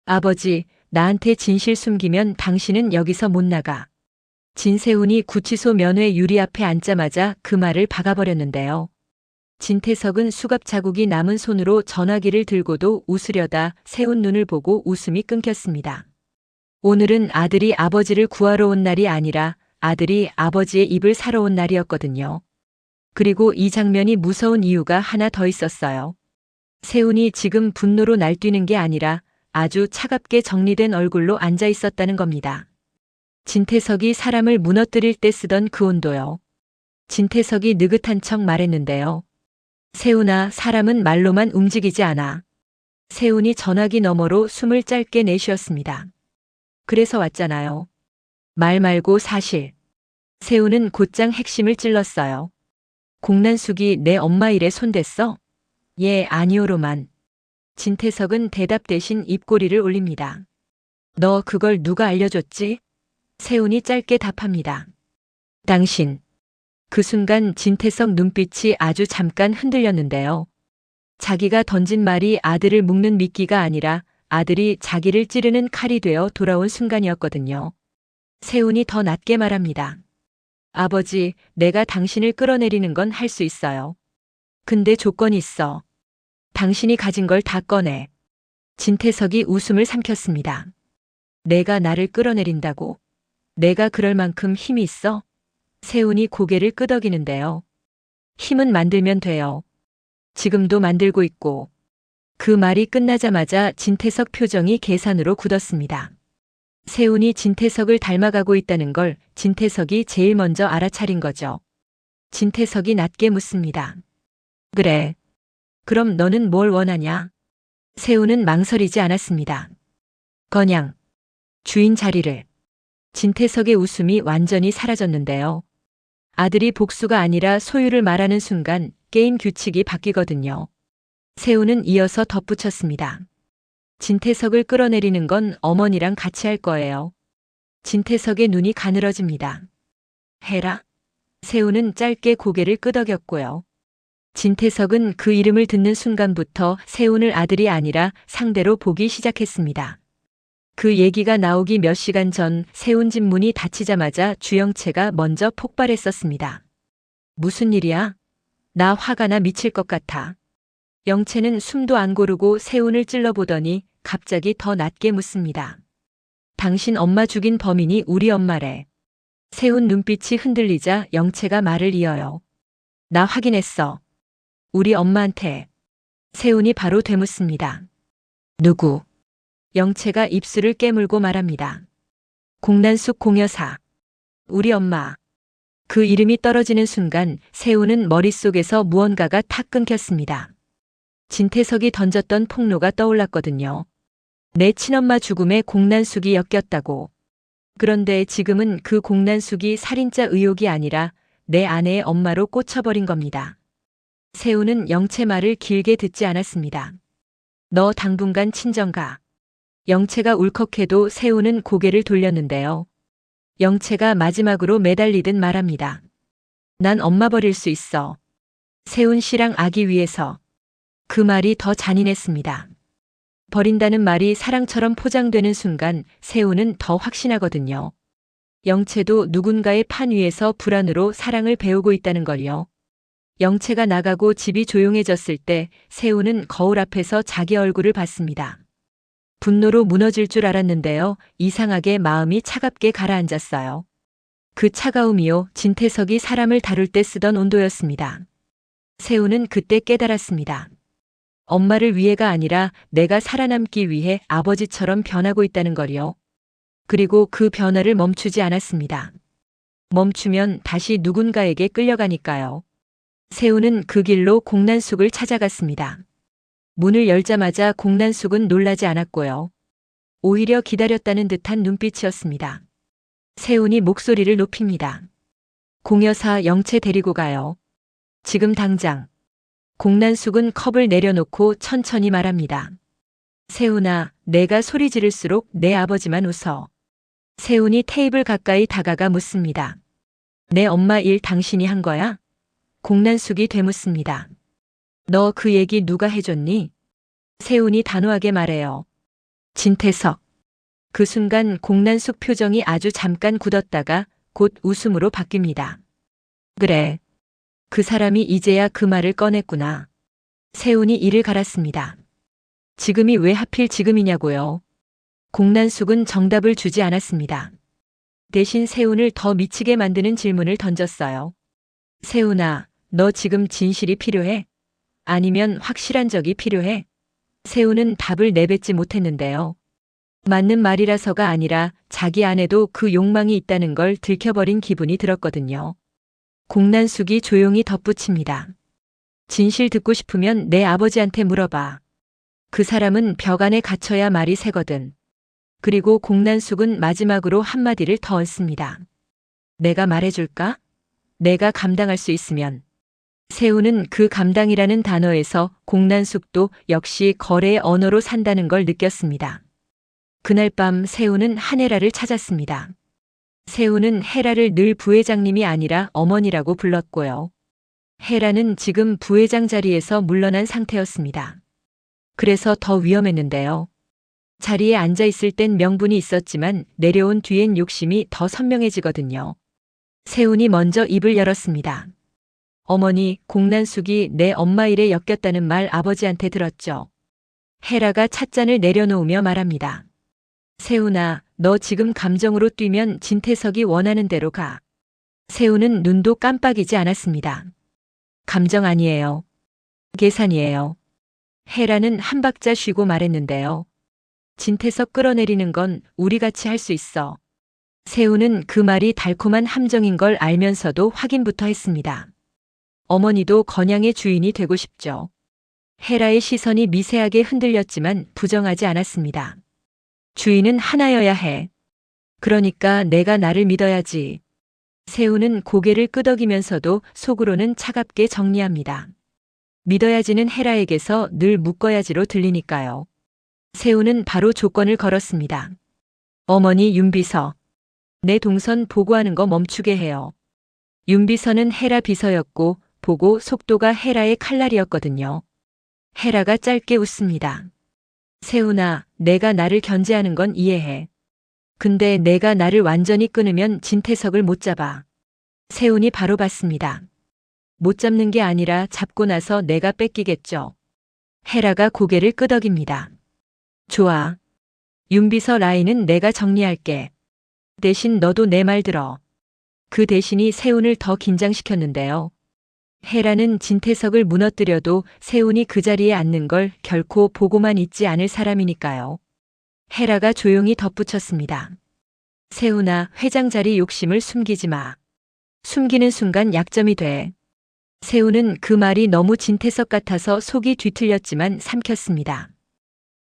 아버지, 나한테 진실 숨기면 당신은 여기서 못 나가. 진세훈이 구치소 면회 유리 앞에 앉자마자 그 말을 박아버렸는데요. 진태석은 수갑 자국이 남은 손으로 전화기를 들고도 웃으려다 세훈 눈을 보고 웃음이 끊겼습니다. 오늘은 아들이 아버지를 구하러 온 날이 아니라 아들이 아버지의 입을 사러 온 날이었거든요. 그리고 이 장면이 무서운 이유가 하나 더 있었어요. 세훈이 지금 분노로 날뛰는 게 아니라 아주 차갑게 정리된 얼굴로 앉아 있었다는 겁니다. 진태석이 사람을 무너뜨릴 때 쓰던 그 온도요. 진태석이 느긋한 척 말했는데요. 세훈아, 사람은 말로만 움직이지 않아. 세훈이 전화기 너머로 숨을 짧게 내쉬었습니다. 그래서 왔잖아요. 말 말고 사실. 세훈은 곧장 핵심을 찔렀어요. 공난숙이 내 엄마 일에 손댔어? 예, 아니오로만. 진태석은 대답 대신 입꼬리를 올립니다. 너 그걸 누가 알려줬지? 세훈이 짧게 답합니다. 당신. 그 순간 진태석 눈빛이 아주 잠깐 흔들렸는데요. 자기가 던진 말이 아들을 묶는 미끼가 아니라 아들이 자기를 찌르는 칼이 되어 돌아온 순간이었거든요. 세훈이 더 낮게 말합니다. 아버지, 내가 당신을 끌어내리는 건 할 수 있어요. 근데 조건이 있어. 당신이 가진 걸 다 꺼내. 진태석이 웃음을 삼켰습니다. 내가 나를 끌어내린다고? 내가 그럴 만큼 힘이 있어? 세훈이 고개를 끄덕이는데요. 힘은 만들면 돼요. 지금도 만들고 있고. 그 말이 끝나자마자 진태석 표정이 계산으로 굳었습니다. 세훈이 진태석을 닮아가고 있다는 걸 진태석이 제일 먼저 알아차린 거죠. 진태석이 낮게 묻습니다. 그래. 그럼 너는 뭘 원하냐? 세훈은 망설이지 않았습니다. 그냥 주인 자리를. 진태석의 웃음이 완전히 사라졌는데요. 아들이 복수가 아니라 소유를 말하는 순간 게임 규칙이 바뀌거든요. 세훈은 이어서 덧붙였습니다. 진태석을 끌어내리는 건 어머니랑 같이 할 거예요. 진태석의 눈이 가늘어집니다. 해라. 세훈은 짧게 고개를 끄덕였고요. 진태석은 그 이름을 듣는 순간부터 세훈을 아들이 아니라 상대로 보기 시작했습니다. 그 얘기가 나오기 몇 시간 전 세훈 집 문이 닫히자마자 주영채가 먼저 폭발했었습니다. 무슨 일이야? 나 화가 나 미칠 것 같아. 영채는 숨도 안 고르고 세훈을 찔러보더니 갑자기 더 낮게 묻습니다. 당신 엄마 죽인 범인이 우리 엄마래. 세훈 눈빛이 흔들리자 영채가 말을 이어요. 나 확인했어. 우리 엄마한테. 세훈이 바로 되묻습니다. 누구? 영채가 입술을 깨물고 말합니다. 공난숙 공여사. 우리 엄마. 그 이름이 떨어지는 순간 세훈은 머릿속에서 무언가가 탁 끊겼습니다. 진태석이 던졌던 폭로가 떠올랐거든요. 내 친엄마 죽음에 공난숙이 엮였다고. 그런데 지금은 그 공난숙이 살인자 의혹이 아니라 내 아내의 엄마로 꽂혀버린 겁니다. 세훈은 영채 말을 길게 듣지 않았습니다. 너 당분간 친정 가. 영채가 울컥해도 세훈은 고개를 돌렸는데요. 영채가 마지막으로 매달리듯 말합니다. 난 엄마 버릴 수 있어. 세훈 씨랑 아기 위해서. 그 말이 더 잔인했습니다. 버린다는 말이 사랑처럼 포장되는 순간 세훈은 더 확신하거든요. 영채도 누군가의 판 위에서 불안으로 사랑을 배우고 있다는 걸요. 영채가 나가고 집이 조용해졌을 때 세훈은 거울 앞에서 자기 얼굴을 봤습니다. 분노로 무너질 줄 알았는데요. 이상하게 마음이 차갑게 가라앉았어요. 그 차가움이요, 진태석이 사람을 다룰 때 쓰던 온도였습니다. 세훈은 그때 깨달았습니다. 엄마를 위해가 아니라 내가 살아남기 위해 아버지처럼 변하고 있다는 걸요. 그리고 그 변화를 멈추지 않았습니다. 멈추면 다시 누군가에게 끌려가니까요. 세훈은 그 길로 공난숙을 찾아갔습니다. 문을 열자마자 공난숙은 놀라지 않았고요. 오히려 기다렸다는 듯한 눈빛이었습니다. 세훈이 목소리를 높입니다. 공여사, 영채 데리고 가요. 지금 당장. 공난숙은 컵을 내려놓고 천천히 말합니다. 세훈아, 내가 소리 지를수록 내 아버지만 웃어. 세훈이 테이블 가까이 다가가 묻습니다. 내 엄마 일 당신이 한 거야? 공난숙이 되묻습니다. 너 그 얘기 누가 해줬니? 세훈이 단호하게 말해요. 진태석. 그 순간 공난숙 표정이 아주 잠깐 굳었다가 곧 웃음으로 바뀝니다. 그래. 그 사람이 이제야 그 말을 꺼냈구나. 세훈이 이를 갈았습니다. 지금이 왜 하필 지금이냐고요. 공난숙은 정답을 주지 않았습니다. 대신 세훈을 더 미치게 만드는 질문을 던졌어요. 세훈아, 너 지금 진실이 필요해? 아니면 확실한 적이 필요해? 세훈은 답을 내뱉지 못했는데요. 맞는 말이라서가 아니라 자기 안에도 그 욕망이 있다는 걸 들켜버린 기분이 들었거든요. 공난숙이 조용히 덧붙입니다. 진실 듣고 싶으면 내 아버지한테 물어봐. 그 사람은 벽 안에 갇혀야 말이 새거든. 그리고 공난숙은 마지막으로 한마디를 더 얹습니다. 내가 말해줄까? 내가 감당할 수 있으면. 세훈은 그 감당이라는 단어에서 공난숙도 역시 거래의 언어로 산다는 걸 느꼈습니다. 그날 밤 세훈은 한혜라를 찾았습니다. 세훈은 혜라를 늘 부회장님이 아니라 어머니라고 불렀고요. 혜라는 지금 부회장 자리에서 물러난 상태였습니다. 그래서 더 위험했는데요. 자리에 앉아 있을 땐 명분이 있었지만 내려온 뒤엔 욕심이 더 선명해지거든요. 세훈이 먼저 입을 열었습니다. 어머니, 공난숙이 내 엄마 일에 엮였다는 말 아버지한테 들었죠. 혜라가 찻잔을 내려놓으며 말합니다. 세훈아, 너 지금 감정으로 뛰면 진태석이 원하는 대로 가. 세훈은 눈도 깜빡이지 않았습니다. 감정 아니에요. 계산이에요. 혜라는 한 박자 쉬고 말했는데요. 진태석 끌어내리는 건 우리 같이 할 수 있어. 세훈은 그 말이 달콤한 함정인 걸 알면서도 확인부터 했습니다. 어머니도 건양의 주인이 되고 싶죠. 혜라의 시선이 미세하게 흔들렸지만 부정하지 않았습니다. 주인은 하나여야 해. 그러니까 내가 나를 믿어야지. 세훈은 고개를 끄덕이면서도 속으로는 차갑게 정리합니다. 믿어야지는 혜라에게서 늘 묶어야지로 들리니까요. 세훈은 바로 조건을 걸었습니다. 어머니 윤비서. 내 동선 보고하는 거 멈추게 해요. 윤비서는 혜라 비서였고 보고 속도가 혜라의 칼날이었거든요. 혜라가 짧게 웃습니다. 세훈아, 내가 나를 견제하는 건 이해해. 근데 내가 나를 완전히 끊으면 진태석을 못 잡아. 세훈이 바로 받습니다. 못 잡는 게 아니라 잡고 나서 내가 뺏기겠죠. 혜라가 고개를 끄덕입니다. 좋아. 윤비서 라인은 내가 정리할게. 대신 너도 내 말 들어. 그 대신이 세훈을 더 긴장시켰는데요. 혜라는 진태석을 무너뜨려도 세훈이 그 자리에 앉는 걸 결코 보고만 있지 않을 사람이니까요. 혜라가 조용히 덧붙였습니다. 세훈아, 회장 자리 욕심을 숨기지 마. 숨기는 순간 약점이 돼. 세훈은 그 말이 너무 진태석 같아서 속이 뒤틀렸지만 삼켰습니다.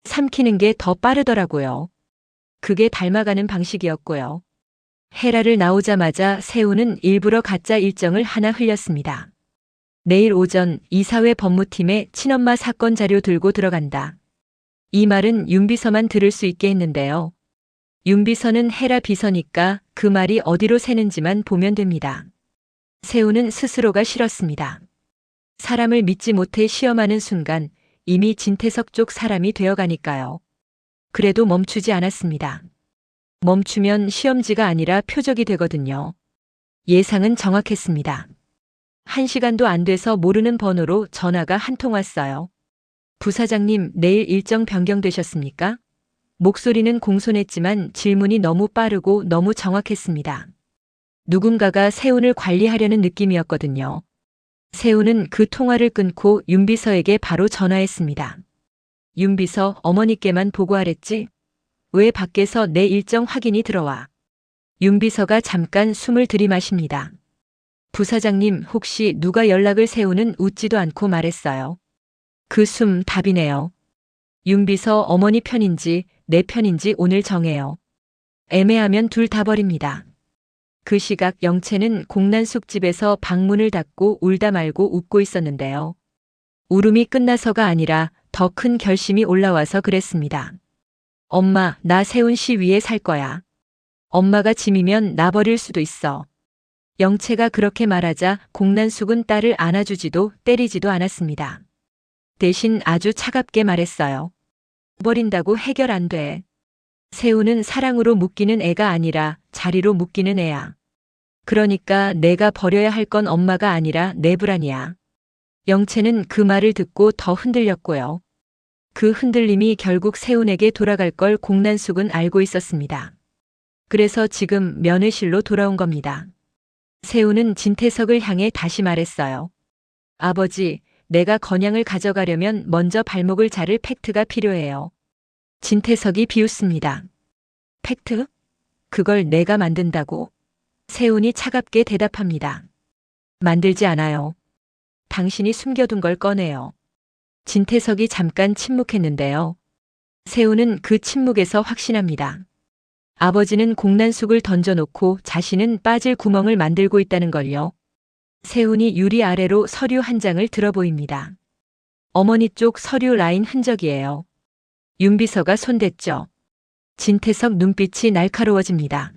삼키는 게 더 빠르더라고요. 그게 닮아가는 방식이었고요. 혜라를 나오자마자 세훈은 일부러 가짜 일정을 하나 흘렸습니다. 내일 오전 이사회 법무팀에 친엄마 사건 자료 들고 들어간다. 이 말은 윤비서만 들을 수 있게 했는데요. 윤비서는 혜라 비서니까 그 말이 어디로 새는지만 보면 됩니다. 세훈은 스스로가 싫었습니다. 사람을 믿지 못해 시험하는 순간 이미 진태석 쪽 사람이 되어가니까요. 그래도 멈추지 않았습니다. 멈추면 시험지가 아니라 표적이 되거든요. 예상은 정확했습니다. 1시간도 안 돼서 모르는 번호로 전화가 한 통 왔어요. 부사장님, 내일 일정 변경되셨습니까? 목소리는 공손했지만 질문이 너무 빠르고 너무 정확했습니다. 누군가가 세훈을 관리하려는 느낌이었거든요. 세훈은 그 통화를 끊고 윤비서에게 바로 전화했습니다. 윤비서, 어머니께만 보고하랬지? 왜 밖에서 내 일정 확인이 들어와? 윤비서가 잠깐 숨을 들이마십니다. 부사장님, 혹시 누가 연락을? 세훈은 웃지도 않고 말했어요. 그 숨 답이네요. 윤비서, 어머니 편인지 내 편인지 오늘 정해요. 애매하면 둘 다 버립니다. 그 시각 영채는 공난숙 집에서 방문을 닫고 울다 말고 웃고 있었는데요. 울음이 끝나서가 아니라 더 큰 결심이 올라와서 그랬습니다. 엄마, 나 세훈 씨 위에 살 거야. 엄마가 짐이면 나 버릴 수도 있어. 영채가 그렇게 말하자 공난숙은 딸을 안아주지도 때리지도 않았습니다. 대신 아주 차갑게 말했어요. 버린다고 해결 안 돼. 세훈은 사랑으로 묶이는 애가 아니라 자리로 묶이는 애야. 그러니까 내가 버려야 할 건 엄마가 아니라 내 불안이야. 영채는 그 말을 듣고 더 흔들렸고요. 그 흔들림이 결국 세훈에게 돌아갈 걸 공난숙은 알고 있었습니다. 그래서 지금 면회실로 돌아온 겁니다. 세훈은 진태석을 향해 다시 말했어요. 아버지, 내가 건양을 가져가려면 먼저 발목을 자를 팩트가 필요해요. 진태석이 비웃습니다. 팩트? 그걸 내가 만든다고? 세훈이 차갑게 대답합니다. 만들지 않아요. 당신이 숨겨둔 걸 꺼내요. 진태석이 잠깐 침묵했는데요. 세훈은 그 침묵에서 확신합니다. 아버지는 공난숙을 던져놓고 자신은 빠질 구멍을 만들고 있다는 걸요. 세훈이 유리 아래로 서류 한 장을 들어보입니다. 어머니 쪽 서류 라인 흔적이에요. 윤비서가 손댔죠. 진태석 눈빛이 날카로워집니다.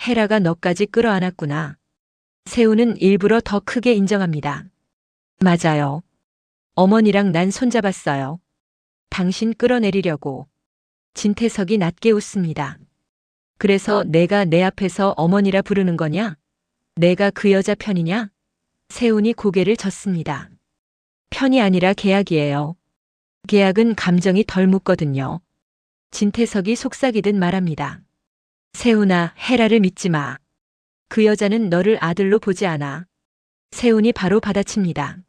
헤라가 너까지 끌어안았구나. 세훈은 일부러 더 크게 인정합니다. 맞아요. 어머니랑 난 손잡았어요. 당신 끌어내리려고. 진태석이 낮게 웃습니다. 그래서 내가 내 앞에서 어머니라 부르는 거냐? 내가 그 여자 편이냐? 세훈이 고개를 젓습니다. 편이 아니라 계약이에요. 계약은 감정이 덜 묻거든요. 진태석이 속삭이듯 말합니다. 세훈아, 헤라를 믿지 마. 그 여자는 너를 아들로 보지 않아. 세훈이 바로 받아칩니다.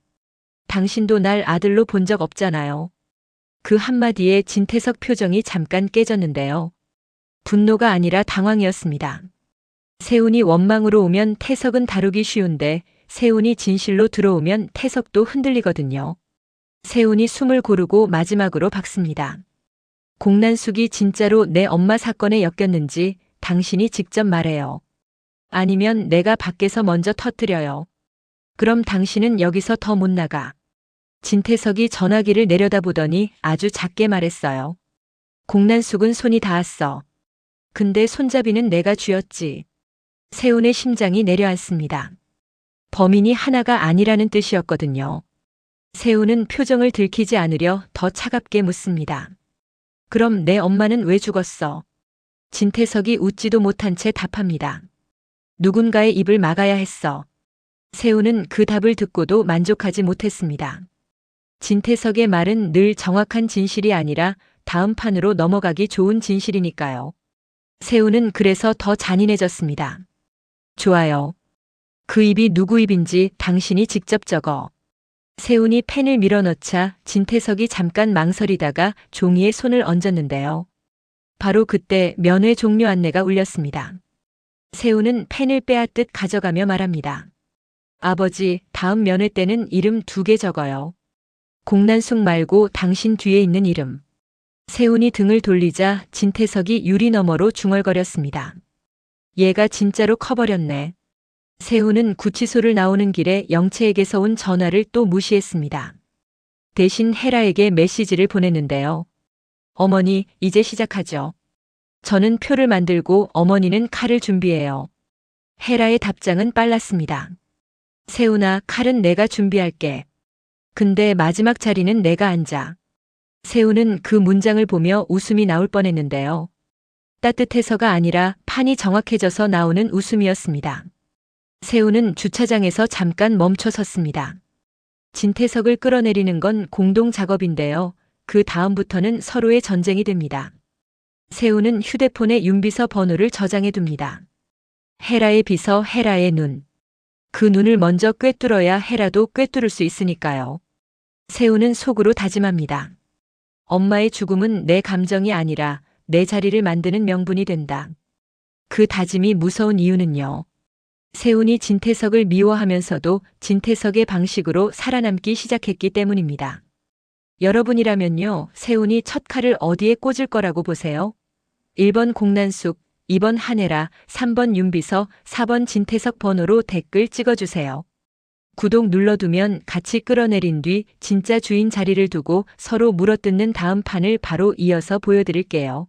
당신도 날 아들로 본 적 없잖아요. 그 한마디에 진태석 표정이 잠깐 깨졌는데요. 분노가 아니라 당황이었습니다. 세훈이 원망으로 오면 태석은 다루기 쉬운데 세훈이 진실로 들어오면 태석도 흔들리거든요. 세훈이 숨을 고르고 마지막으로 박습니다. 공난숙이 진짜로 내 엄마 사건에 엮였는지 당신이 직접 말해요. 아니면 내가 밖에서 먼저 터뜨려요. 그럼 당신은 여기서 더 못 나가. 진태석이 전화기를 내려다보더니 아주 작게 말했어요. 공난숙은 손이 닿았어. 근데 손잡이는 내가 쥐었지. 세훈의 심장이 내려앉습니다. 범인이 하나가 아니라는 뜻이었거든요. 세훈은 표정을 들키지 않으려 더 차갑게 묻습니다. 그럼 내 엄마는 왜 죽었어? 진태석이 웃지도 못한 채 답합니다. 누군가의 입을 막아야 했어. 세훈은 그 답을 듣고도 만족하지 못했습니다. 진태석의 말은 늘 정확한 진실이 아니라 다음 판으로 넘어가기 좋은 진실이니까요. 세훈은 그래서 더 잔인해졌습니다. 좋아요. 그 입이 누구 입인지 당신이 직접 적어. 세훈이 펜을 밀어넣자 진태석이 잠깐 망설이다가 종이에 손을 얹었는데요. 바로 그때 면회 종료 안내가 울렸습니다. 세훈은 펜을 빼앗듯 가져가며 말합니다. 아버지, 다음 면회 때는 이름 2개 적어요. 공난숙 말고 당신 뒤에 있는 이름. 세훈이 등을 돌리자 진태석이 유리 너머로 중얼거렸습니다. 얘가 진짜로 커버렸네. 세훈은 구치소를 나오는 길에 영채에게서 온 전화를 또 무시했습니다. 대신 헤라에게 메시지를 보냈는데요. 어머니, 이제 시작하죠. 저는 표를 만들고 어머니는 칼을 준비해요. 헤라의 답장은 빨랐습니다. 세훈아, 칼은 내가 준비할게. 근데 마지막 자리는 내가 앉아. 세훈은 그 문장을 보며 웃음이 나올 뻔했는데요. 따뜻해서가 아니라 판이 정확해져서 나오는 웃음이었습니다. 세훈은 주차장에서 잠깐 멈춰 섰습니다. 진태석을 끌어내리는 건 공동 작업인데요. 그 다음부터는 서로의 전쟁이 됩니다. 세훈은 휴대폰에 윤비서 번호를 저장해 둡니다. 헤라의 비서 헤라의 눈. 그 눈을 먼저 꿰뚫어야 헤라도 꿰뚫을 수 있으니까요. 세훈은 속으로 다짐합니다. 엄마의 죽음은 내 감정이 아니라 내 자리를 만드는 명분이 된다. 그 다짐이 무서운 이유는요. 세훈이 진태석을 미워하면서도 진태석의 방식으로 살아남기 시작했기 때문입니다. 여러분이라면요, 세훈이 첫 칼을 어디에 꽂을 거라고 보세요? 1번 공난숙, 2번 한혜라, 3번 윤비서, 4번 진태석 번호로 댓글 찍어주세요. 구독 눌러두면 같이 끌어내린 뒤 진짜 주인 자리를 두고 서로 물어뜯는 다음 판을 바로 이어서 보여드릴게요.